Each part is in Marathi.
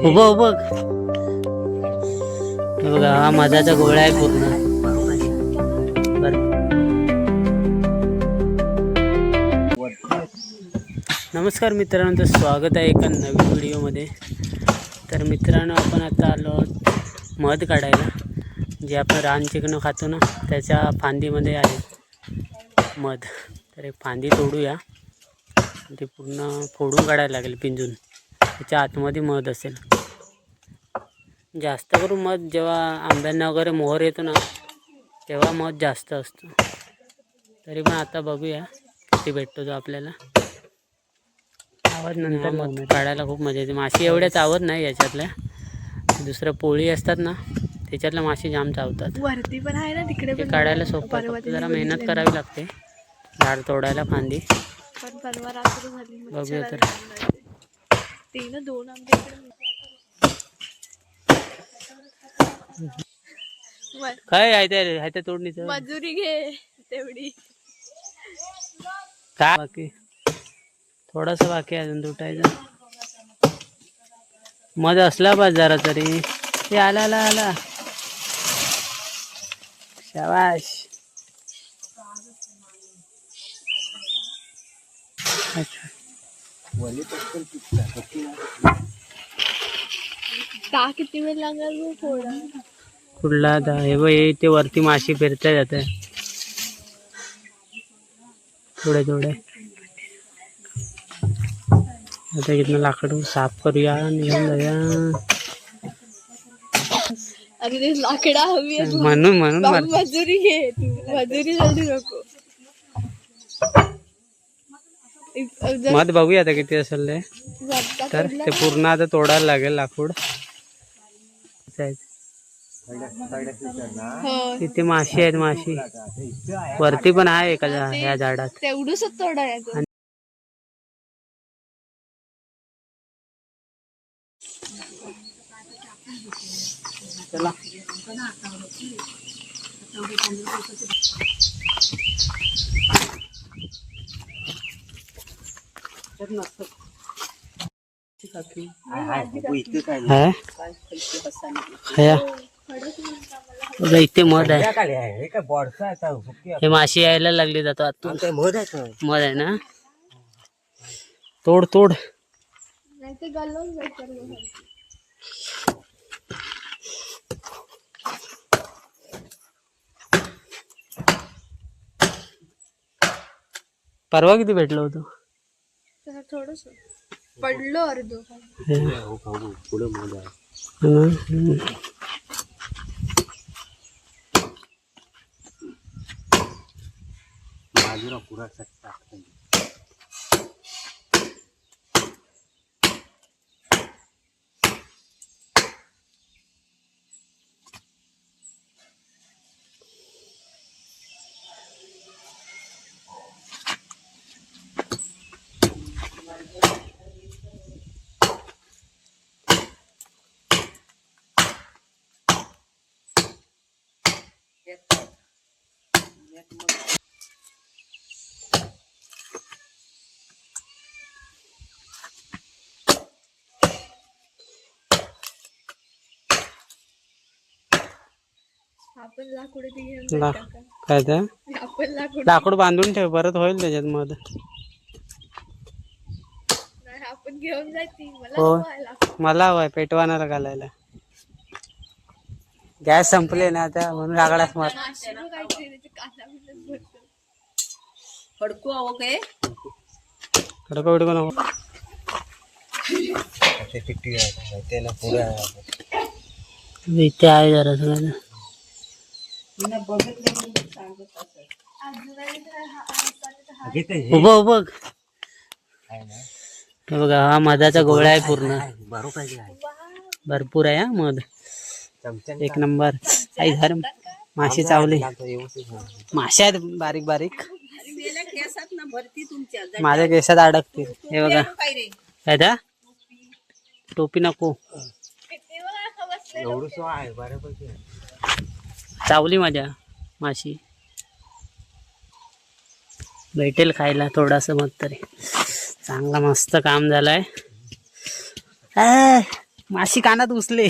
उभं उभं बघा, हा मधाचा गोळा आहे पूर्ण. नमस्कार मित्रांनो, तर स्वागत आहे एका नवीन व्हिडिओमध्ये. तर मित्रांनो, आपण आता आलो आहोत मध काढायला. जे आपण रान चिकन खातो ना, त्याच्या फांदीमध्ये आहे मध. तर एक फांदी तोडूया, ते पूर्ण फोडून काढायला लागेल पिंजून. त्याच्या आतमध्ये मध असेल. जास्त करून मध जेव्हा आंब्यांना वगैरे मोहर येतो ना, तेव्हा मध जास्त असतो. तरी पण आता बघूया किती भेटतो तो आपल्याला. आवड नंतर मध काढायला खूप मजा येते. माशी एवढ्या चावत नाही याच्यातल्या, दुसरं पोळी असतात ना, त्याच्यातल्या माशी जाम चावतात. वरती पण आहे ना तिकडे, ते काढायला सोपं, फक्त जरा मेहनत करावी लागते. झाड तोडायला फांदी. पण परवा रात्र झाली, बघूया तर. तीन दोन आंबे काय आहे त्या तोडणीचं मजुरी घे तेवढी. काय बाकी थोडासा बाकी अजून तुटायचा. मध असला बस जरा तरी. ते आला आला आला, शाबाश. का किती वेळ लागेल थोडा. कुठला आता हे बघ, ते वरती माशी फिरता जाते थोडे थोडे. आता इथनं लाकड साफ करूया आणि घेऊन जाऊया. अरे ते लाकडा हवी आहे म्हणून मजुरी घे तू. मजुरी जल्दी नको. मध बघूया आता किती असेल ते. तर ते पूर्ण आता तोडायला लागेल लाकूड. तिथे माशी आहेत, माशी वरती पण आहे एका ह्या झाडात. तेवढंच तोडायचं. चला इथे मध आहे. हे माशी यायला लागली जातो आतून. मध आहे ना. तोड तोड. परवा किती भेटलो होतो. थोडस पडलो अर्ध. पुढे मध आहे. बाजूला पुरा सट्टा. आपण लाकूड काय ते आपण लाकूड बांधून ठेव, परत होईल त्याच्यात मध. आपण घेऊन जायची. मला हवाय पेटवानाला घालायला. गॅस संपले ना आता, म्हणून लाकडाच मध. खडको काय खडको बिडको नको. इथे आहे जरा सगळं. उभं उभं बघा, हा मधाचा गोळा आहे पूर्ण. भरपूर आहे हा मध. एक नंबर. आई घर माशी चावली. माशा आहेत बारीक बारीक. माझ्या केसात अडकतील. हे बघा. काय त्या टोपी नको. चावली माझ्या माशी. भेटेल खायला थोडासा मग तरी. चांगला मस्त काम झालंय. माशी कानात घुसले.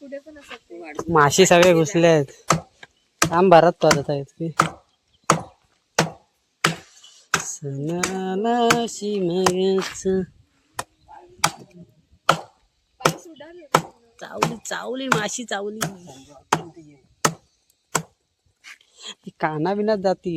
पुढे पण असत. माशी सगळे घुसले आहेत. थांब भरत परत आहेत की सणाला शिमगच चावली चावली माशी चावली. काना बिनात जाती.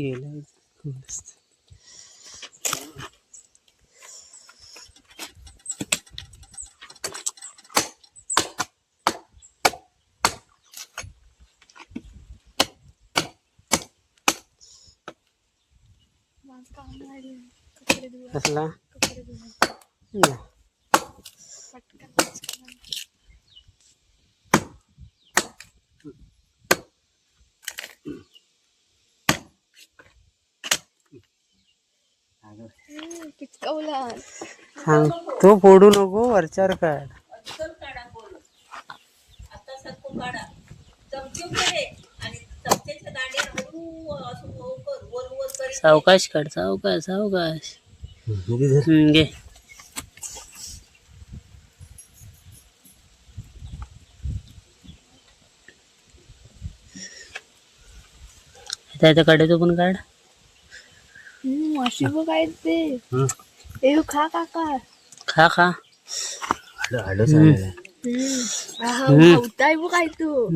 कसला पिचकवला. सांग तो फोडू नको वरच्यावर काढ. सावकाश काढ सावकाश सावकाश. घे त्याच्या कडेचं पण काढ. माशी बघ काय ते. ए खा काका. खा खा होताय बघ काय तू.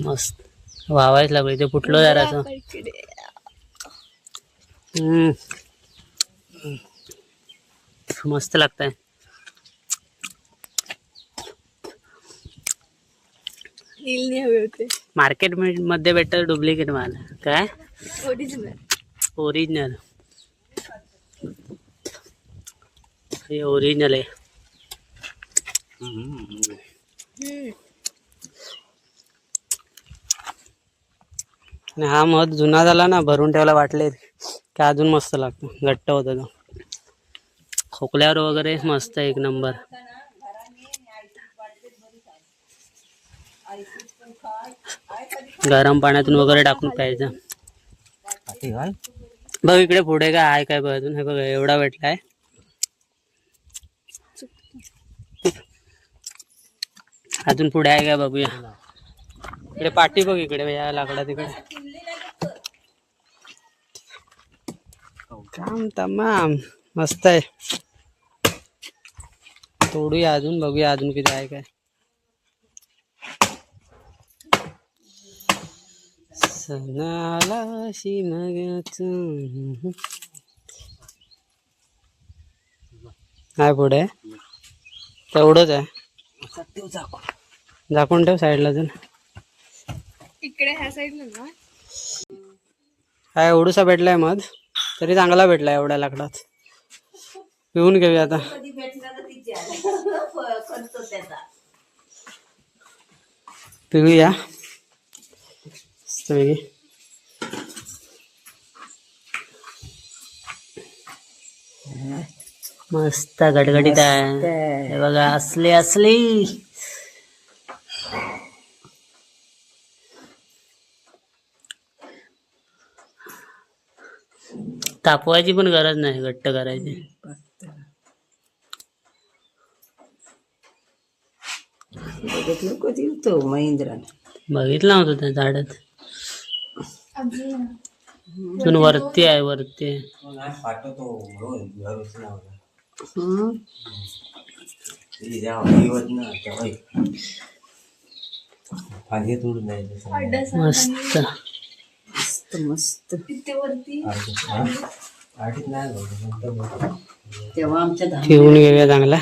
मस्त वावायच लागले ते फुटलो जरासं. मस्त लागत आहे. नील नाही हवे होते. मार्केट मध्ये भेटत डुप्लिकेट माल काय ओरिजिनल ओरिजिनल. हे ओरिजिनल आहे. आणि हा मध जुना झाला ना, भरून ठेवला वाटले की अजून मस्त लागतो, घट्ट होता तो. खोकल्यावर वगैरे मस्त एक नंबर. गरम पाण्यातून वगैरे टाकून प्यायचं. बघ इकडे पुढे काय आहे काय बघ अजून. हे बघ एवढा भेटलाय. अजून पुढे आहे काय बघूया. इकडे पाठी बघ, इकडे या लाकडा तिकडे काम तमाम मस्त आहे. तोडूया अजून, बघूया अजून किती आहे काय. सणाला शिमग्याचं काय पुढे तेवढंच आहे. झाकून ठेव साईडला. अजून इकडे ह्या साईडला ना काय एवढूसा भेटलाय मध, तरी चांगला भेटलाय एवढ्या लाकडात. पिऊन घेऊया आता. पिऊया मस्त गडगडीत आहे. हे बघा असली असली. तापवायची पण गरज नाही, घट्ट करायची. बघितला होता त्या झाडात. अजून वरती आहे, वरती आहे. मस्त मस्त तिथे वरती पिऊन घेऊया चांगला.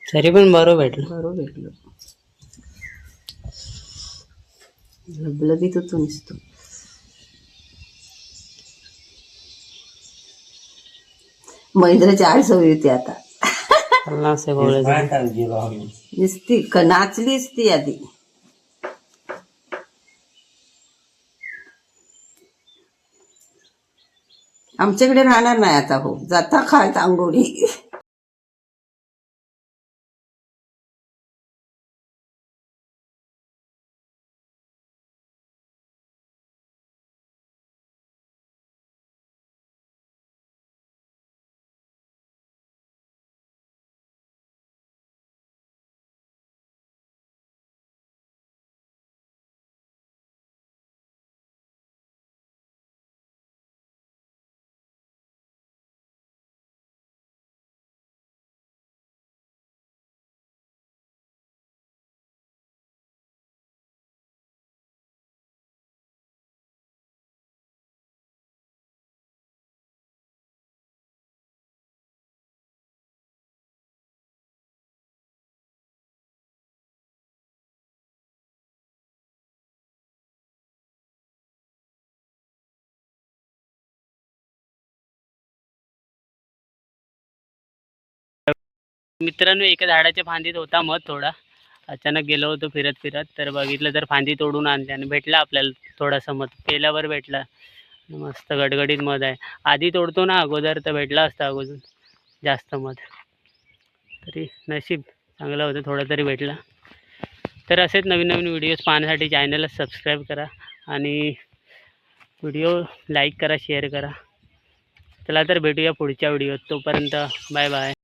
तरी पण बरं भेटलं. लगीत होतो नुसतं. महिंद्राची आळस हवी होती आता. नुसती नाचलीच ती आधी. आमच्याकडे राहणार नाही आता. हो जाता खात आंघोळी. मित्रांनो, एका झाडाच्या फांदीत होता मध थोडा. अचानक गेलो होतो फिरत फिरत, तर बघितलं तर फांदी तोडून आणली आणि भेटला आपल्याला थोडासा मध. पेल्यावर भेटला. मस्त गडगडीत मध आहे. आधी तोडतो ना अगोदर, तर भेटला असता अगोदर जास्त मध. तरी नशीब चांगलं होतं, थोडा तरी भेटला. तर असेच नवीन नवीन व्हिडिओज पाहण्यासाठी चॅनलला सबस्क्राईब करा आणि व्हिडिओ लाईक करा, शेअर करा. चला तर भेटूया पुढच्या व्हिडिओत. तोपर्यंत बाय बाय.